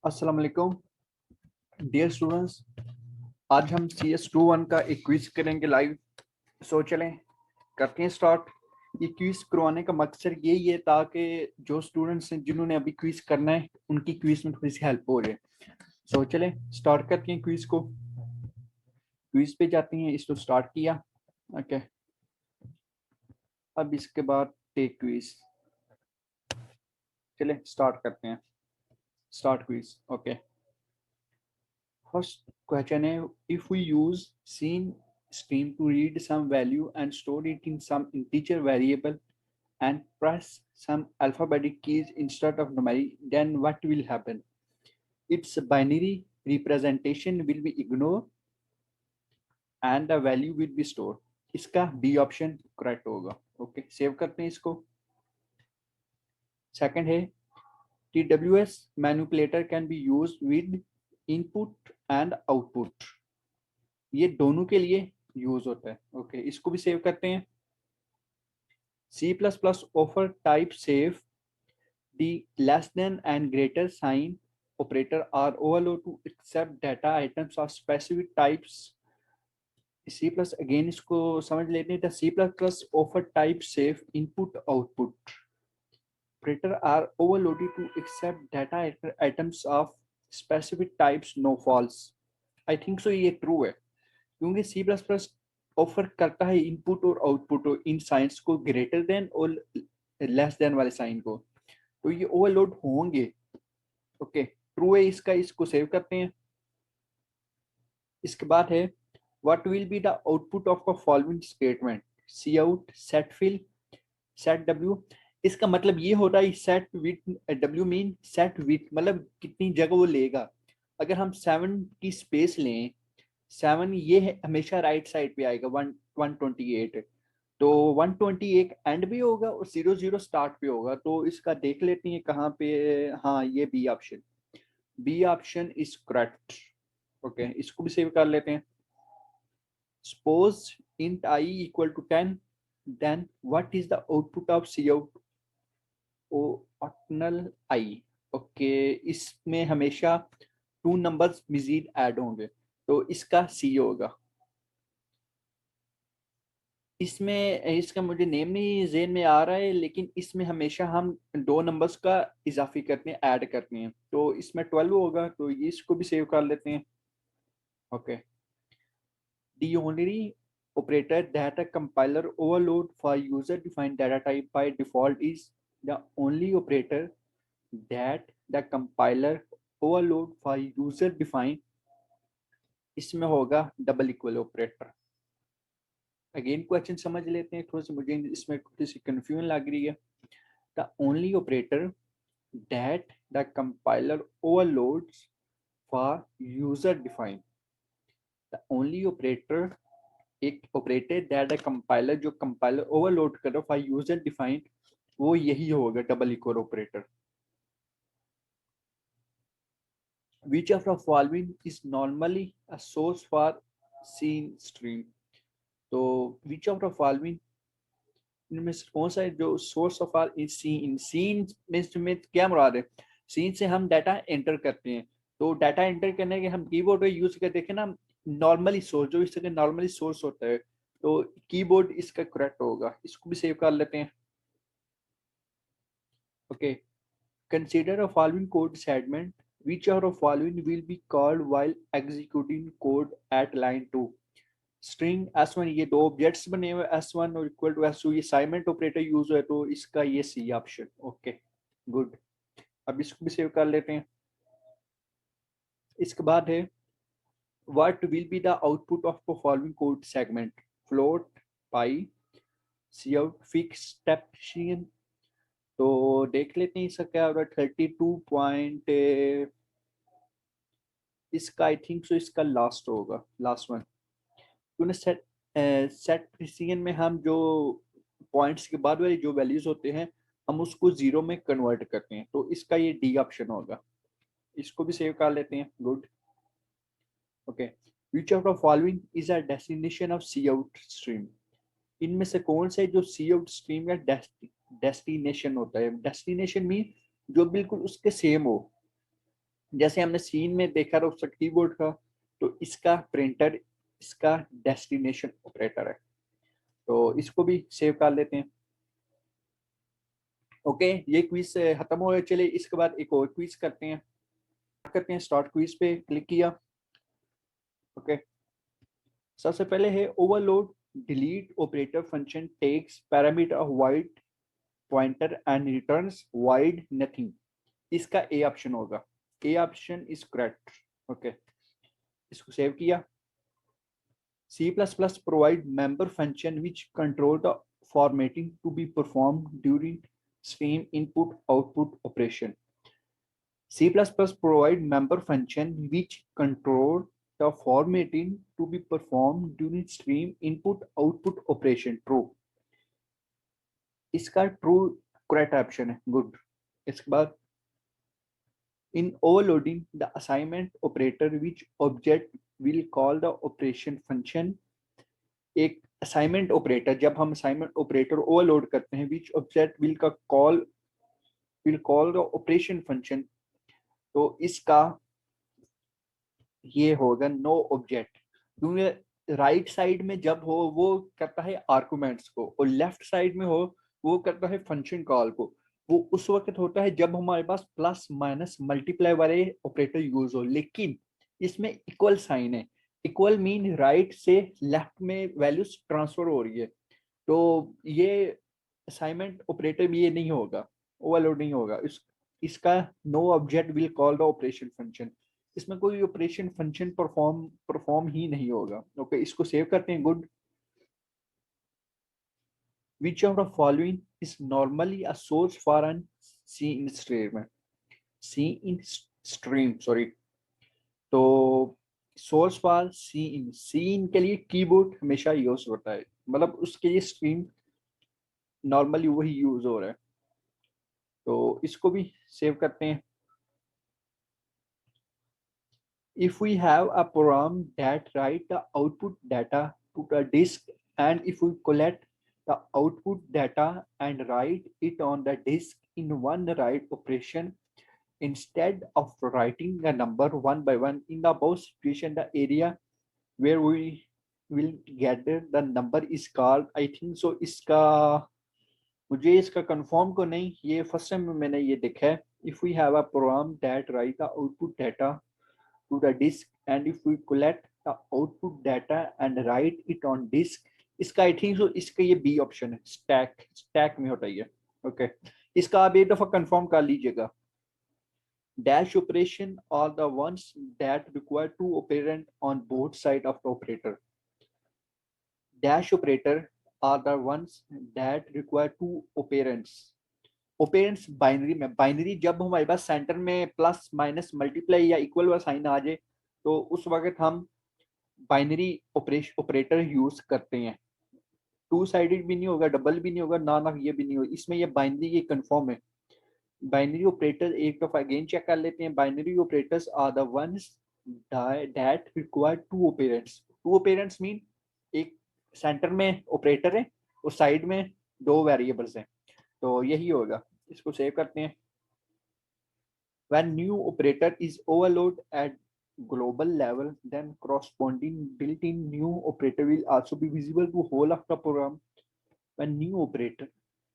अस्सलाम वालेकुम dear students. आज हम CS21 का एक क्विज करेंगे लाइव। सो चलें करते हैं स्टार्ट। ये क्विज करवाने का मकसद यही है ताकि जो स्टूडेंट्स हैं जिन्होंने अभी क्विज करना है उनकी क्विज में थोड़ी सी हेल्प हो जाए। सो चलें स्टार्ट करते हैं क्विज को। क्विज पे जाते हैं, इसको स्टार्ट किया। ओके, अब इसके बाद टेक क्विज। चलें स्टार्ट करते हैं। Start quiz. Okay, first question is, if we use scene stream to read some value and store it in some integer variable and press some alphabetic keys instead of numeric, then what will happen? Its binary representation will be ignored and the value will be stored. इसका B option correct होगा। Okay, save करते हैं इसको। Second है, TWS manipulator can be used with input and output। ये दोनों के लिए यूज होता है। ओके, इसको भी सेव करते हैं। C++ offer type save the less than and greater sign operator are overload to accept data items of specific types। C plus again इसको समझ लेते हैं। C++ offer type save input output operator are overloaded to accept data items of specific types no false। I think so ये true है क्योंकि C++ offer करता है input और आउटपुट इन साइंस को ग्रेटर देन और लेस देन वाले sign को, तो ये ओवरलोड होंगे। ओके, ट्रू है इसका, इसको सेव करते हैं। इसके बाद है, what will be the output of a following statement? C out, set fill, set W. इसका मतलब ये होता है set with, W mean set with मतलब कितनी जगह वो लेगा। अगर हम 7 की स्पेस लें, 7 ये है हमेशा राइट साइड पे आएगा। 128, तो 128 एंड भी होगा और 00 स्टार्ट पे होगा। तो इसका देख लेते हैं कहाँ पे। हाँ, ये B option, B option is correct. Okay, इसको भी सेव कर लेते हैं। Suppose int I equal to 10, then what is the output of cout? ओ ऑक्टल आई। ओके, इसमें हमेशा 2 नंबर्स मजीद ऐड होंगे, तो इसका सी होगा। इसमें इसका मुझे नेम नहीं जेन में आ रहा है, लेकिन इसमें हमेशा हम 2 नंबर्स का इजाफी करते हैं, ऐड करते हैं, तो इसमें 12 होगा। तो ये इसको भी सेव कर लेते हैं। Okay, the only operator that a compiler overload for user defined data type by default is the only operator that the compiler overload for user defined। इसमें होगा double equal operator. Again question समझ लेते हैं, थोड़ा सा मुझे इसमें थोड़ी सी कंफ्यूजन लग रही है। The only operator that the compiler overloads for user defined. The only operator, एक ऑपरेटर दैट द कंपाइलर, जो कंपाइलर ओवरलोड कर रहा फॉर यूजर डिफाइंड, वो यही होगा double equal operator. Which of the following is normally a source for scene stream? तो विच of the following, इनमें से कौन सा है जो source of R is seen? Seen में क्या मुराद है? सीन से हम डाटा एंटर करते हैं, तो डाटा एंटर करने के हम कीबोर्ड पे यूज करते हैं ना। नॉर्मली सोर्स, जो इसका नॉर्मली सोर्स होता है, तो कीबोर्ड इसका करेक्ट होगा। इसको भी सेव कर लेते हैं। Okay, consider a following code segment, which of the following will be called while executing code at line 2? String S1, ये दो ऑब्जेक्ट्स बने हुए S1 और इक्वल टू S2, ये साइमेंट ऑपरेटर यूज है, तो इसका ये सी ऑप्शन। Okay, good. अब इसको भी सेव कर लेते हैं। इसके बाद है, what will be the output of the following code segment? Float, pi, C out, fix, step. तो देख लेते हैं इसका क्या हो रहा है। 32 पॉइंट, इसका आई थिंक सो इसका लास्ट होगा, लास्ट वन। क्योंकि सेट सेट प्रिसीजन में हम जो पॉइंट्स के बाद वाली जो वैल्यूज होते हैं, हम उसको जीरो में कन्वर्ट करते हैं, तो इसका ये डी ऑप्शन होगा। इसको भी सेव कर लेते हैं। Good. Okay, which of the following is a destination of C out stream? इनमें से कौन से जो सी आउट स्ट्रीम का डेस्टिनेशन होता है? डेस्टिनेशन मीन जो बिल्कुल उसके सेम हो। जैसे हमने सीन में देखा था उसका कीबोर्ड का, तो इसका प्रिंटर इसका डेस्टिनेशन ऑपरेटर है। तो इसको भी सेव कर लेते हैं। ओके, ये क्विज खत्म हो गया। चलिए इसके बाद एक और क्विज करते हैं। स्टार्ट क्विज पे क्लिक किया। ओके, सबसे पहले है overload delete operator function takes parameter void pointer and returns void nothing. इसका ए ऑप्शन होगा। A option is correct. Okay, इसको सेव किया। C++ provide member function which control the formatting to be performed during stream input output operation. C++ provide member function which control the formatting to be performed during stream input output operation. True. इसका true correct option है। Good. इसके बाद in overloading the assignment operator which object will call the operation function. एक assignment operator, जब हम assignment operator overload करते हैं, which object will call the operation function, तो इसका ये होगा नो ऑब्जेक्ट। क्योंकि राइट साइड में जब हो वो करता है आर्गुमेंट्स को, और लेफ्ट साइड में हो वो करता है फंक्शन कॉल को। वो उस वक्त होता है जब हमारे पास प्लस माइनस मल्टीप्लाई वाले ऑपरेटर यूज हो, लेकिन इसमें इक्वल साइन है। इक्वल मीन राइट से लेफ्ट में वैल्यूज ट्रांसफर हो रही है। तो ये असाइनमेंट ऑपरेटर में ये नहीं होगा, ओवरलोड नहीं होगा। इसका no object will call the operation function, इसमें कोई ऑपरेशन फंक्शन परफॉर्म ही नहीं होगा। ओके, इसको सेव करते हैं। Good. Which of the following is normally a source for an C in stream? C in stream, sorry। तो सोर्स फॉर सी इन, सी इन के लिए कीबोर्ड हमेशा यूज होता है, मतलब उसके लिए स्ट्रीम नॉर्मली वही यूज हो रहा है। तो इसको भी सेव करते हैं। If we have a program that write the output data to the disk, and if we collect the output data and write it on the disk in one write operation, instead of writing the number one by one in the above situation, the area where we will gather the number is called, I think so इसका मुझे इसका confirm को नहीं, ये first time मैंने ये देखा है। If we have a program that write the output data to the disk, and if we collect the output data and write it on disk, इसका आई थिंक सो इसका ये बी ऑप्शन है, stack में होता है ये। Okay, इसका आप एक दफा कंफर्म कर लीजिएगा। Dash operation are the ones that require two operand on both side of the operator. Dash operator are the ones that require two operands. Operands binary में, बाइनरी जब हमारे पास सेंटर में प्लस माइनस मल्टीप्लाई या equal वाला sign आ जाए, तो उस वक्त हम बाइनरी ऑपरेटर यूज करते हैं। टू साइडेड भी नहीं होगा, डबल भी नहीं होगा, ना ना ये भी नहीं होगा, इसमें ये बाइनरी ये कंफर्म है। बाइनरी ऑपरेटर एक दफा अगेन चेक कर लेते हैं। Binary operators are the ones that require two operands. Two operands mean एक सेंटर में ऑपरेटर है और साइड में दो वेरिएबल्स हैं, तो यही होगा। इसको सेव करते हैं। When new operator is overloaded at global level, then corresponding built-in new operator will also be visible to whole of the program. When new operator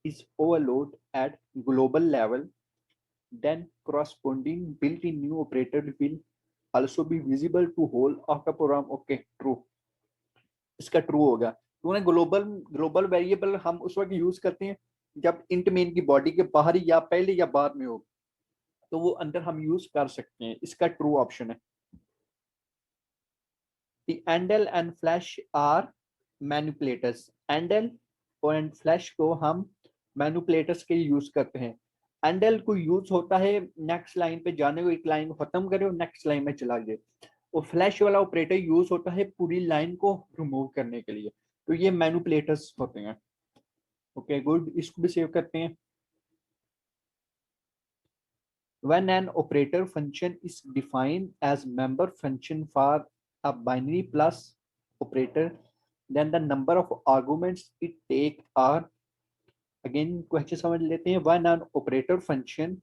is overloaded at global level, then corresponding built-in new operator will also be visible to whole of the program. Okay, true. इसका true होगा। तो global global variable हम उस वक्त use करते हैं जब int main की बॉडी के बाहर या पहले या बाद में हो, तो वो अंदर हम यूज कर सकते हैं। इसका ट्रू ऑप्शन है। The Andel and Flash are manipulators. Andel और Flash को हम मैनिपुलेटर्स के लिए यूज करते हैं। एंडल को यूज होता है नेक्स्ट लाइन पे जाने को, एक लाइन को खत्म करे और नेक्स्ट लाइन में चला जाए। और फ्लैश वाला ऑपरेटर यूज होता है पूरी लाइन को रिमूव करने के लिए। तो ये मैनिपुलेटर्स होते हैं। Okay, good. इसको भी सेव करते हैं। When an operator function is defined as member function for a binary plus operator, then the number of arguments it take are, again question समझ लेते हैं। When an operator function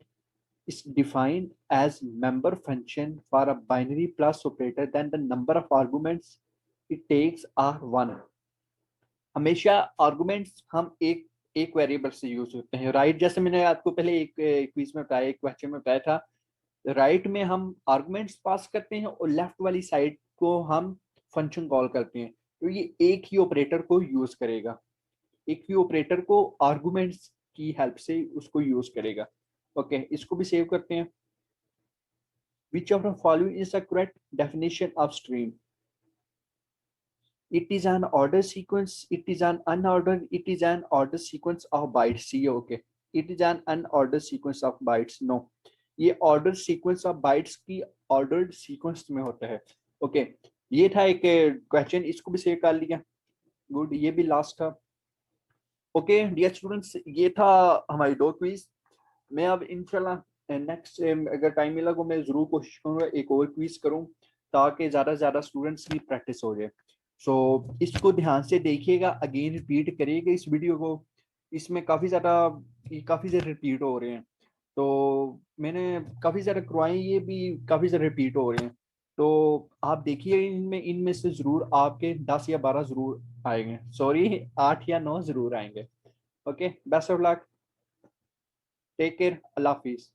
is defined as member function for a binary plus operator, then the number of arguments it takes are 1. हमेशा arguments हम एक variable से use होते हैं, right? जैसे मैंने आपको पहले एक क्विज में बताया, एक क्वेश्चन में बताया था, राइट में हम आर्गुमेंट्स पास करते हैं और लेफ्ट वाली साइड को हम फंक्शन कॉल करते हैं। तो ये एक ही ऑपरेटर को यूज करेगा, एक ही ऑपरेटर को आर्गुमेंट्स की हेल्प से उसको यूज करेगा। ओके, इसको भी सेव करते हैं। विच of the following is the correct definition of stream? It is an order sequence, it is an unordered, it is an order sequence of bytes. See, okay, it is an unordered sequence of bytes. No, ये order sequence of bytes की ordered sequence में होता है। Okay, ये था एक question, इसको भी सेव कर लिया। गुड, ये भी लास्ट था। ओके डियर स्टूडेंट्स, ये था हमारी 2 क्विज। मैं अब इंशाल्लाह नेक्स्ट अगर टाइम मिला तो मैं जरूर कोशिश करूंगा एक और क्विज करूं, ताकि ज़्यादा से ज़्यादा स्टूडेंट्स की प्रैक्टिस हो जाए। सो इसको ध्यान से देखिएगा, अगेन रिपीट करिएगा इस वीडियो को। इसमें काफ़ी ज़्यादा रिपीट हो रहे हैं, तो मैंने काफ़ी ज़्यादा करवाई, ये भी काफ़ी ज़्यादा रिपीट हो रहे हैं। तो आप देखिए, इनमें इनमें से ज़रूर आपके 10 या 12 ज़रूर आएंगे, सॉरी 8 या 9 ज़रूर आएंगे। Okay, best of luck, take care, अल्लाह हाफिज़।